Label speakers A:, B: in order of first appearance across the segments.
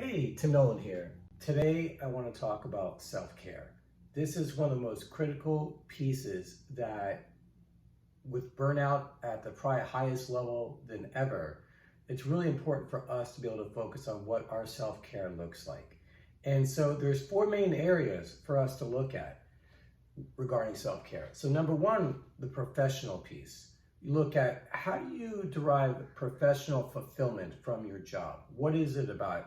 A: Hey, Tim Nolan here. Today I want to talk about self-care. This is one of the most critical pieces that, with burnout at the probably highest level than ever, it's really important for us to be able to focus on what our self-care looks like. And so there's four main areas for us to look at regarding self-care. So number one, the professional piece. You look at how do you derive professional fulfillment from your job? What is it about?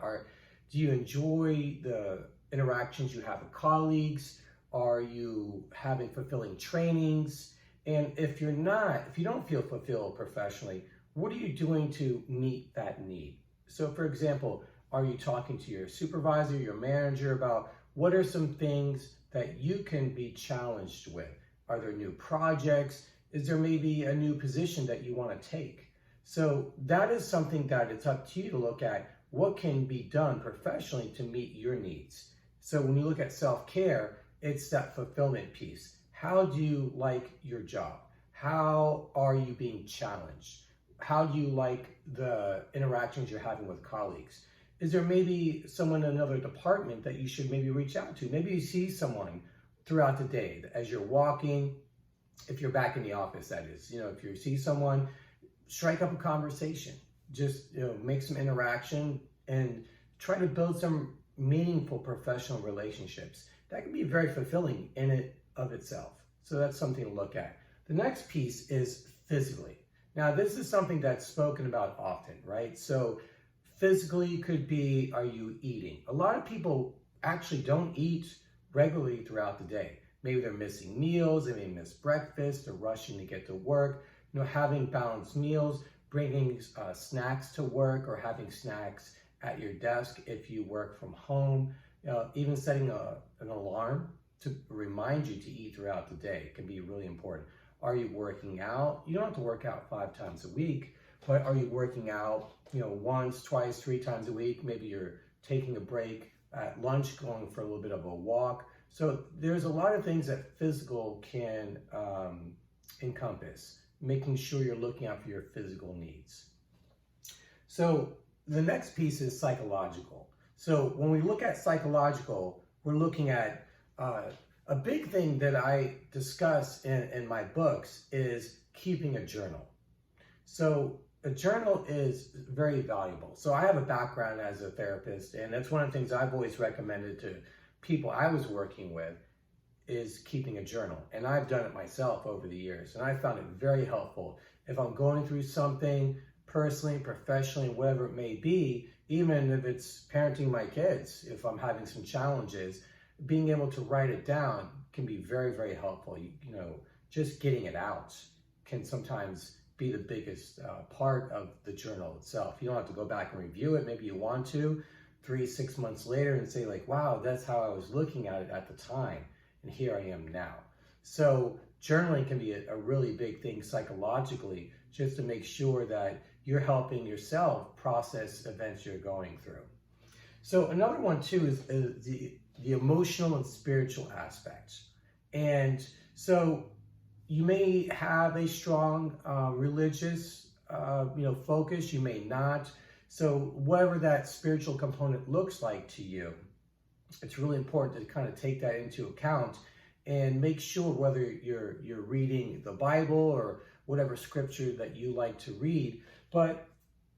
A: Do you enjoy the interactions you have with colleagues? Are you having fulfilling trainings? And if you don't feel fulfilled professionally, what are you doing to meet that need? So for example, are you talking to your supervisor, your manager about what are some things that you can be challenged with? Are there new projects? Is there maybe a new position that you want to take? So that is something that it's up to you to look at what can be done professionally to meet your needs. So when you look at self-care, it's that fulfillment piece. How do you like your job? How are you being challenged? How do you like the interactions you're having with colleagues? Is there maybe someone in another department that you should maybe reach out to? Maybe you see someone throughout the day as you're walking, if you're back in the office, that is. If you see someone, strike up a conversation. Just make some interaction and try to build some meaningful professional relationships. That can be very fulfilling in it of itself. So that's something to look at. The next piece is physically. Now, this is something that's spoken about often, right? So physically could be, are you eating? A lot of people actually don't eat regularly throughout the day. Maybe they're missing meals, they may miss breakfast, they're rushing to get to work. Having balanced meals, bringing snacks to work or having snacks at your desk if you work from home, even setting an alarm to remind you to eat throughout the day can be really important. Are you working out? You don't have to work out 5 times a week, but are you working out, once, twice, 3 times a week? Maybe you're taking a break at lunch, going for a little bit of a walk. So there's a lot of things that physical can encompass, making sure you're looking out for your physical needs. So the next piece is psychological. So when we look at psychological, we're looking at a big thing that I discuss in my books is keeping a journal. So a journal is very valuable. So I have a background as a therapist, and that's one of the things I've always recommended to people I was working with is keeping a journal. And I've done it myself over the years, and I found it very helpful. If I'm going through something personally, professionally, whatever it may be, even if it's parenting my kids, if I'm having some challenges, being able to write it down can be very, very helpful. Just getting it out can sometimes be the biggest part of the journal itself. You don't have to go back and review it. Maybe you want to 3-6 months later and say like, wow, that's how I was looking at it at the time, and here I am now. So journaling can be a really big thing psychologically, just to make sure that you're helping yourself process events you're going through. So another one too is the emotional and spiritual aspects. And so you may have a strong religious focus, you may not. So whatever that spiritual component looks like to you, it's really important to kind of take that into account and make sure whether you're reading the Bible or whatever scripture that you like to read. But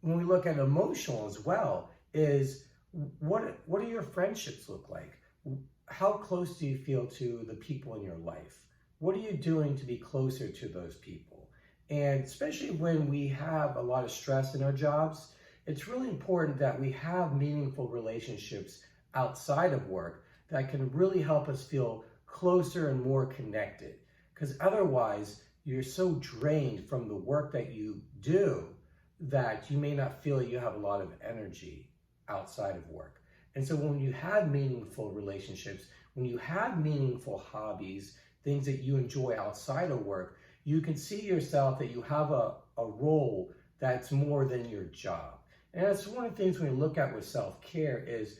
A: when we look at emotional as well, is what do your friendships look like? How close do you feel to the people in your life? What are you doing to be closer to those people? And especially when we have a lot of stress in our jobs, it's really important that we have meaningful relationships outside of work that can really help us feel closer and more connected. Because otherwise, you're so drained from the work that you do that you may not feel you have a lot of energy outside of work. And so when you have meaningful relationships, when you have meaningful hobbies, things that you enjoy outside of work, you can see yourself that you have a role that's more than your job. And that's one of the things when you look at with self-care is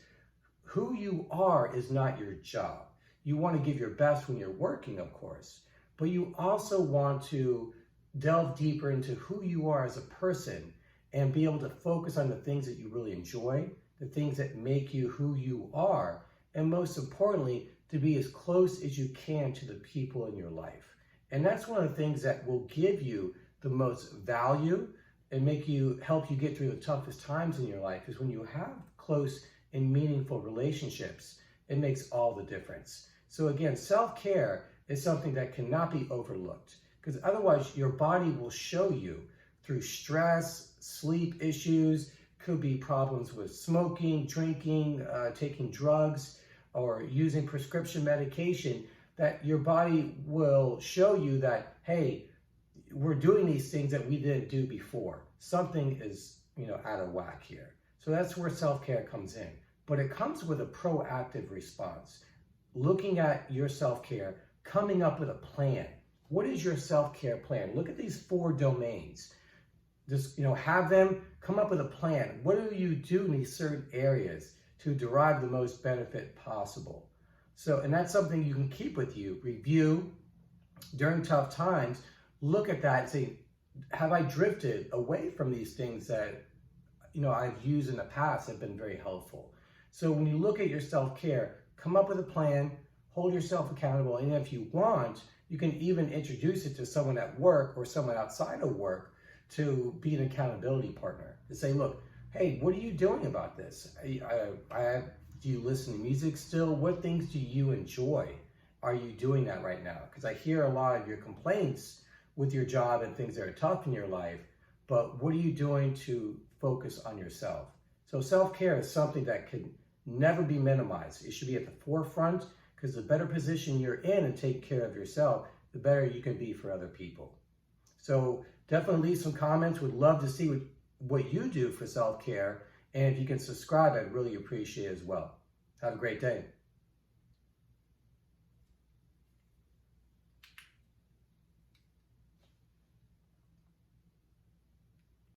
A: who you are is not your job. You want to give your best when you're working, of course, but you also want to delve deeper into who you are as a person and be able to focus on the things that you really enjoy the things that make you who you are, and most importantly, to be as close as you can to the people in your life. And that's one of the things that will give you the most value and help you get through the toughest times in your life, is when you have close and meaningful relationships. It makes all the difference. So again, self-care is something that cannot be overlooked, because otherwise your body will show you through stress, sleep issues, could be problems with smoking, drinking, taking drugs, or using prescription medication, that your body will show you that, hey, we're doing these things that we didn't do before. Something is, out of whack here. So that's where self-care comes in. But it comes with a proactive response. Looking at your self-care, coming up with a plan. What is your self-care plan? Look at these 4 domains. Just, have them come up with a plan. What do you do in these certain areas to derive the most benefit possible? So, and that's something you can keep with you. Review during tough times. Look at that and say, have I drifted away from these things that, I've used in the past that have been very helpful? So when you look at your self-care, come up with a plan, hold yourself accountable, and if you want, you can even introduce it to someone at work or someone outside of work to be an accountability partner. To say, look, hey, what are you doing about this? Do you listen to music still? What things do you enjoy? Are you doing that right now? Because I hear a lot of your complaints with your job and things that are tough in your life, but what are you doing to focus on yourself? So self-care is something that can never be minimized. It should be at the forefront, because the better position you're in and take care of yourself, the better you can be for other people. So definitely leave some comments. Would love to see what you do for self-care. And if you can subscribe, I'd really appreciate it as well. Have a great day.